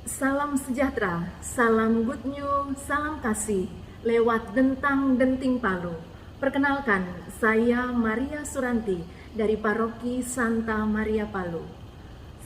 Salam sejahtera, salam good news, salam kasih lewat Dentang-Denting Palu. Perkenalkan, saya Maria Suranti dari Paroki Santa Maria Palu.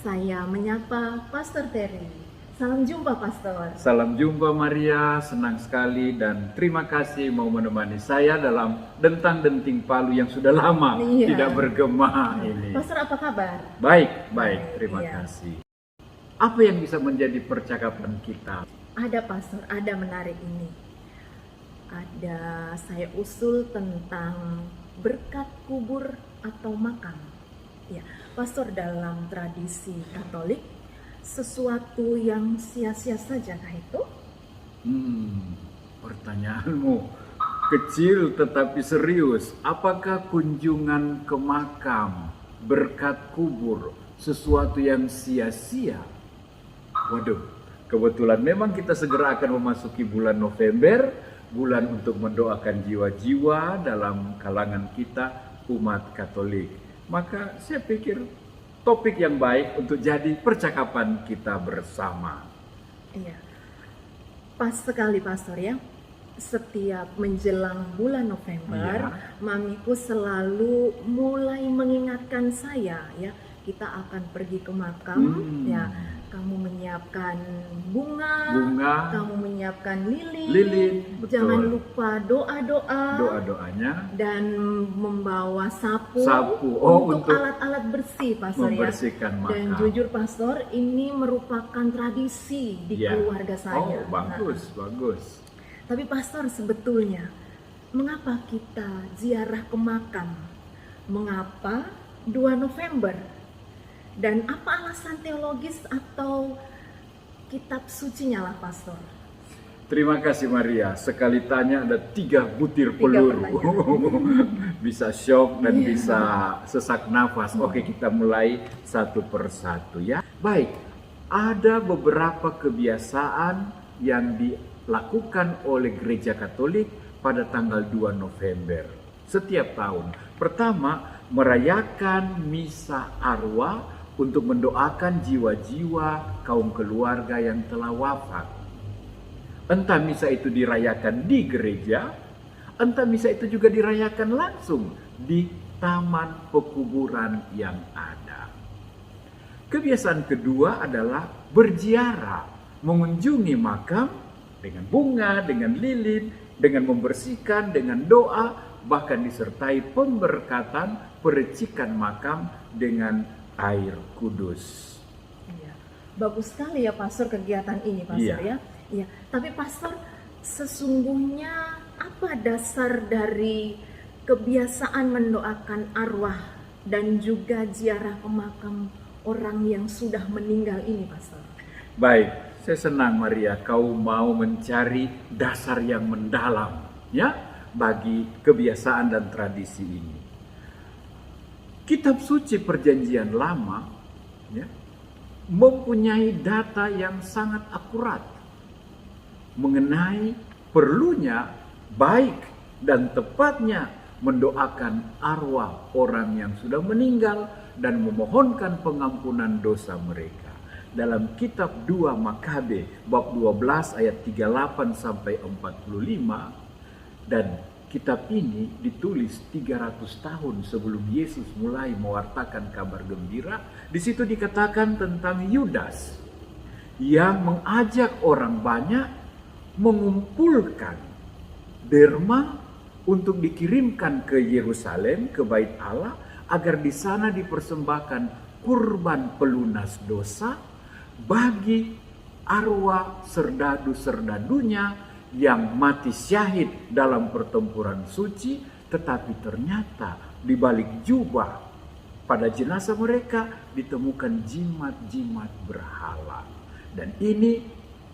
Saya menyapa Pastor Terry. Salam jumpa, Pastor. Salam jumpa Maria, senang sekali dan terima kasih mau menemani saya dalam Dentang-Denting Palu yang sudah lama tidak bergema ini. Pastor, apa kabar? Baik, terima kasih. Apa yang bisa menjadi percakapan kita? Ada, Pastor, ada menarik ini. Ada saya usul tentang berkat kubur atau makam. Ya, Pastor, dalam tradisi Katolik, sesuatu yang sia-sia saja kah itu? Pertanyaanmu kecil tetapi serius. Apakah kunjungan ke makam, berkat kubur, sesuatu yang sia-sia? Waduh, kebetulan memang kita segera akan memasuki bulan November, bulan untuk mendoakan jiwa-jiwa dalam kalangan kita umat Katolik. Maka saya pikir topik yang baik untuk jadi percakapan kita bersama. Iya, pas sekali, Pastor, ya. Setiap menjelang bulan November, mamiku selalu mulai mengingatkan saya, ya, kita akan pergi ke makam, ya. Kamu menyiapkan bunga, kamu menyiapkan lilin, betul. Jangan lupa doa-doanya, dan membawa sapu untuk alat-alat bersih, Pastor, membersihkan makam. Dan jujur, Pastor, ini merupakan tradisi di keluarga saya. Bagus. Tapi Pastor, sebetulnya mengapa kita ziarah ke makam? Mengapa 2 November? Dan apa alasan teologis atau kitab sucinya lah, Pastor? Terima kasih Maria. Sekali tanya ada 3 butir peluru. Bisa shock dan bisa sesak nafas. Oke, kita mulai satu persatu ya. Baik, ada beberapa kebiasaan yang dilakukan oleh Gereja Katolik pada tanggal 2 November setiap tahun. Pertama, merayakan misa arwah untuk mendoakan jiwa-jiwa kaum keluarga yang telah wafat. Entah misa itu dirayakan di gereja, entah misa itu juga dirayakan langsung di taman pekuburan yang ada. Kebiasaan kedua adalah berziarah, mengunjungi makam dengan bunga, dengan lilin, dengan membersihkan, dengan doa, bahkan disertai pemberkatan percikan makam dengan air kudus. Iya, bagus sekali ya, Pastor, kegiatan ini, Pastor, ya. Iya, tapi Pastor, sesungguhnya apa dasar dari kebiasaan mendoakan arwah dan juga ziarah ke makam orang yang sudah meninggal ini, Pastor? Baik, saya senang Maria, kau mau mencari dasar yang mendalam, ya, bagi kebiasaan dan tradisi ini. Kitab suci Perjanjian Lama ya, mempunyai data yang sangat akurat mengenai perlunya baik dan tepatnya mendoakan arwah orang yang sudah meninggal dan memohonkan pengampunan dosa mereka. Dalam kitab 2 Makabe bab 12 ayat 38 sampai 45, dan kitab ini ditulis 300 tahun sebelum Yesus mulai mewartakan kabar gembira. Di situ dikatakan tentang Yudas yang mengajak orang banyak mengumpulkan derma untuk dikirimkan ke Yerusalem, ke Bait Allah, agar di sana dipersembahkan kurban pelunas dosa bagi arwah serdadu-serdadunya yang mati syahid dalam pertempuran suci, tetapi ternyata di balik jubah pada jenazah mereka ditemukan jimat-jimat berhala. Dan ini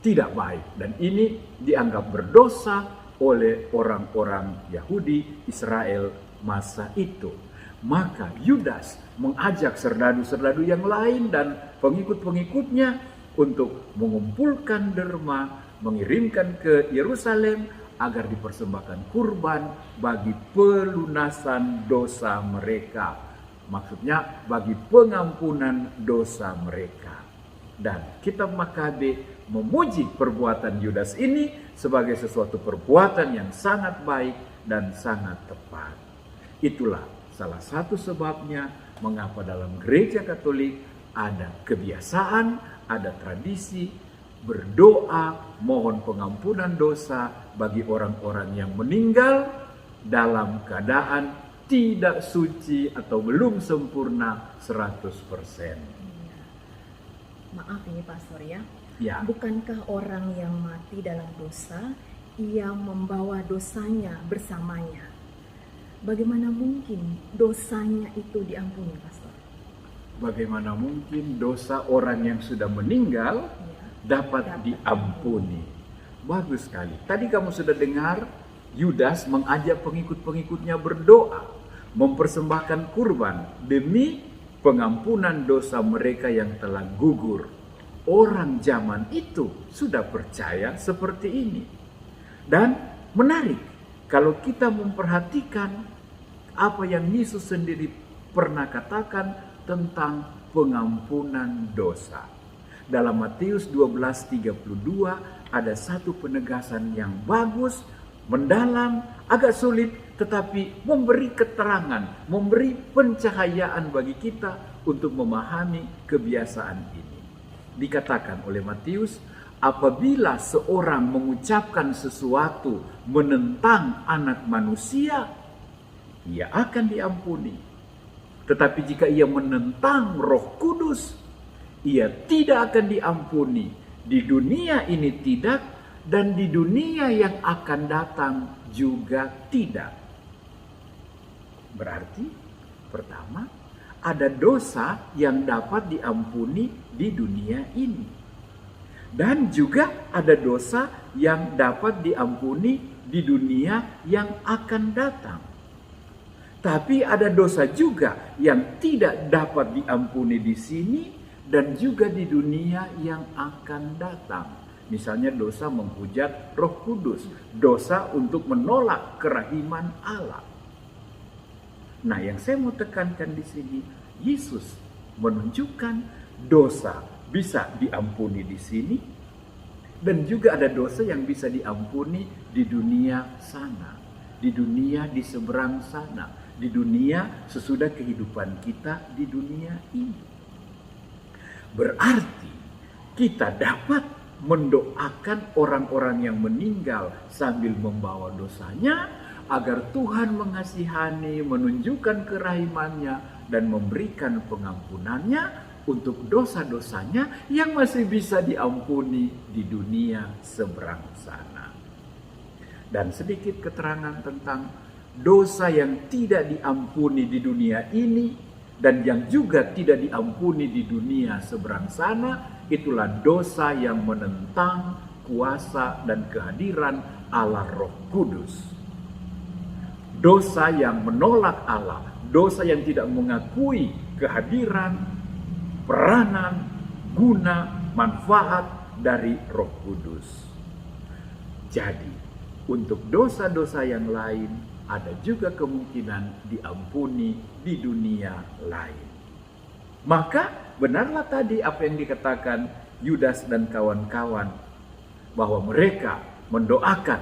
tidak baik, dan ini dianggap berdosa oleh orang-orang Yahudi Israel masa itu. Maka Yudas mengajak serdadu-serdadu yang lain dan pengikut-pengikutnya untuk mengumpulkan derma, mengirimkan ke Yerusalem agar dipersembahkan kurban bagi pelunasan dosa mereka. Maksudnya bagi pengampunan dosa mereka. Dan kitab Makabe memuji perbuatan Yudas ini sebagai sesuatu perbuatan yang sangat baik dan sangat tepat. Itulah salah satu sebabnya mengapa dalam gereja Katolik ada kebiasaan, ada tradisi berdoa mohon pengampunan dosa bagi orang-orang yang meninggal dalam keadaan tidak suci atau belum sempurna 100%. Maaf ini Pastor ya. Ya. Bukankah orang yang mati dalam dosa, ia membawa dosanya bersamanya? Bagaimana mungkin dosanya itu diampuni, Pastor? Bagaimana mungkin dosa orang yang sudah meninggal dapat diampuni? Bagus sekali. Tadi kamu sudah dengar Yudas mengajak pengikut-pengikutnya berdoa, mempersembahkan kurban demi pengampunan dosa mereka yang telah gugur. Orang zaman itu sudah percaya seperti ini. Dan menarik, kalau kita memperhatikan apa yang Yesus sendiri pernah katakan tentang pengampunan dosa. Dalam Matius 12:32 ada satu penegasan yang bagus, mendalam, agak sulit, tetapi memberi keterangan, memberi pencahayaan bagi kita untuk memahami kebiasaan ini. Dikatakan oleh Matius, apabila seorang mengucapkan sesuatu menentang anak manusia, ia akan diampuni. Tetapi jika ia menentang Roh Kudus, ia tidak akan diampuni. Di dunia ini tidak, dan di dunia yang akan datang juga tidak. Berarti, pertama, ada dosa yang dapat diampuni di dunia ini. Dan juga ada dosa yang dapat diampuni di dunia yang akan datang. Tapi ada dosa juga yang tidak dapat diampuni di sini dan juga di dunia yang akan datang. Misalnya dosa menghujat Roh Kudus, dosa untuk menolak kerahiman Allah. Nah, yang saya mau tekankan di sini, Yesus menunjukkan dosa bisa diampuni di sini dan juga ada dosa yang bisa diampuni di dunia sana, di dunia di seberang sana, di dunia sesudah kehidupan kita di dunia ini. Berarti kita dapat mendoakan orang-orang yang meninggal sambil membawa dosanya agar Tuhan mengasihani, menunjukkan kerahimannya dan memberikan pengampunannya untuk dosa-dosanya yang masih bisa diampuni di dunia seberang sana. Dan sedikit keterangan tentang dosa yang tidak diampuni di dunia ini dan yang juga tidak diampuni di dunia seberang sana, itulah dosa yang menentang kuasa dan kehadiran Allah Roh Kudus. Dosa yang menolak Allah, dosa yang tidak mengakui kehadiran, peranan, guna, manfaat dari Roh Kudus. Jadi, untuk dosa-dosa yang lain, ada juga kemungkinan diampuni di dunia lain. Maka benarlah tadi apa yang dikatakan Yudas dan kawan-kawan, bahwa mereka mendoakan,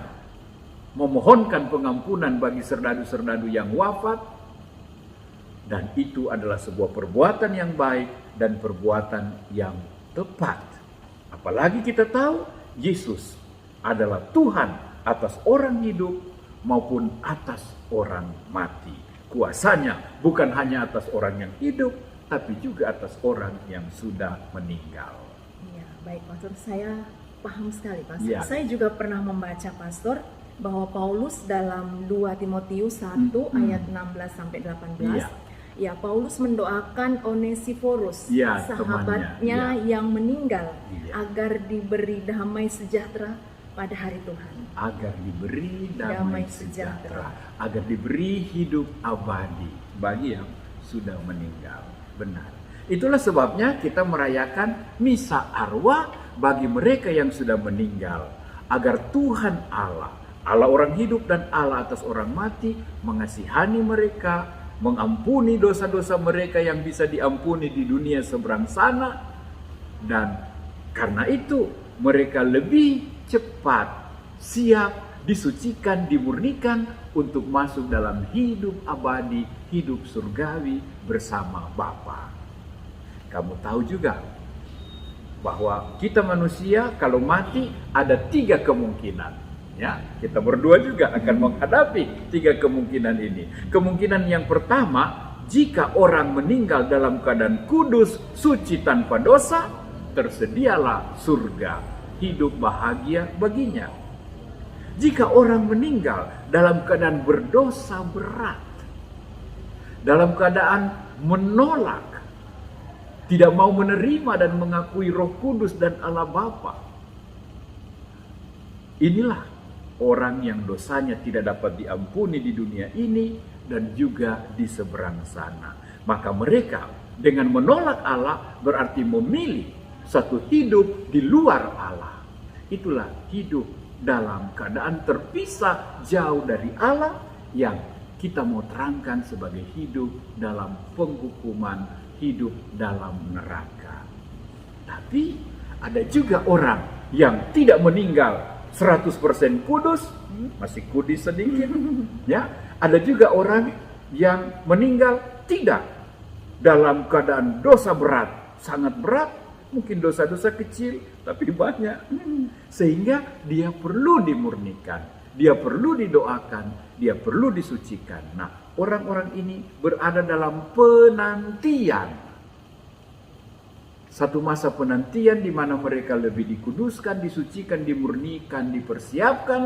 memohonkan pengampunan bagi serdadu-serdadu yang wafat, dan itu adalah sebuah perbuatan yang baik dan perbuatan yang tepat. Apalagi kita tahu Yesus adalah Tuhan atas orang hidup maupun atas orang mati. Kuasanya bukan hanya atas orang yang hidup, tapi juga atas orang yang sudah meninggal. Ya, baik Pastor, saya paham sekali Pastor. Ya. Saya juga pernah membaca Pastor bahwa Paulus dalam 2 Timotius 1 ayat 16 sampai 18. Ya. Ya, Paulus mendoakan Onesiforus, Ya, sahabatnya temannya. yang meninggal, Ya. agar diberi damai sejahtera pada hari Tuhan. Agar diberi damai sejahtera, agar diberi hidup abadi bagi yang sudah meninggal. Benar. Itulah sebabnya kita merayakan misa arwah bagi mereka yang sudah meninggal, agar Tuhan Allah, Allah orang hidup dan Allah atas orang mati, mengasihani mereka, mengampuni dosa-dosa mereka yang bisa diampuni di dunia seberang sana, Dan karena itu mereka lebih cepat siap disucikan, dimurnikan untuk masuk dalam hidup abadi, hidup surgawi bersama Bapa. Kamu tahu juga bahwa kita manusia kalau mati ada 3 kemungkinan. Ya, kita berdua juga akan menghadapi 3 kemungkinan ini. Kemungkinan yang pertama, jika orang meninggal dalam keadaan kudus, suci tanpa dosa, tersedialah surga, hidup bahagia baginya. Jika orang meninggal dalam keadaan berdosa berat, dalam keadaan menolak, tidak mau menerima dan mengakui Roh Kudus dan Allah Bapa, inilah orang yang dosanya tidak dapat diampuni di dunia ini dan juga di seberang sana. Maka mereka dengan menolak Allah berarti memilih satu hidup di luar Allah. Itulah hidup dalam keadaan terpisah jauh dari Allah yang kita mau terangkan sebagai hidup dalam penghukuman, hidup dalam neraka. Tapi ada juga orang yang tidak meninggal 100% kudus, masih kudus sedikit. Ya, ada juga orang yang meninggal tidak dalam keadaan dosa berat, sangat berat, mungkin dosa-dosa kecil tapi banyak. Sehingga dia perlu dimurnikan, dia perlu didoakan, dia perlu disucikan. Nah, orang-orang ini berada dalam penantian. Satu masa penantian di mana mereka lebih dikuduskan, disucikan, dimurnikan, dipersiapkan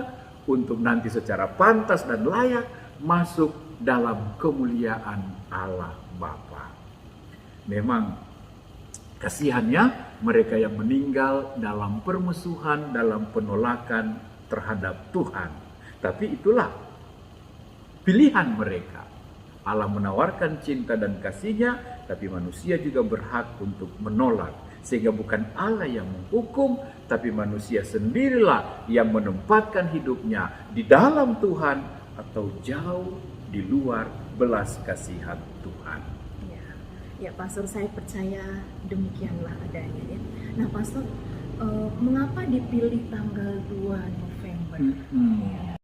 untuk nanti secara pantas dan layak masuk dalam kemuliaan Allah Bapa. Memang kasihannya mereka yang meninggal dalam permusuhan, dalam penolakan terhadap Tuhan. Tapi itulah pilihan mereka. Allah menawarkan cinta dan kasih-Nya, tapi manusia juga berhak untuk menolak. Sehingga bukan Allah yang menghukum, tapi manusia sendirilah yang menempatkan hidupnya di dalam Tuhan atau jauh di luar belas kasihan Tuhan. Ya, Pastor, saya percaya demikianlah adanya ya. Nah, Pastor, mengapa dipilih tanggal 2 November? Ya,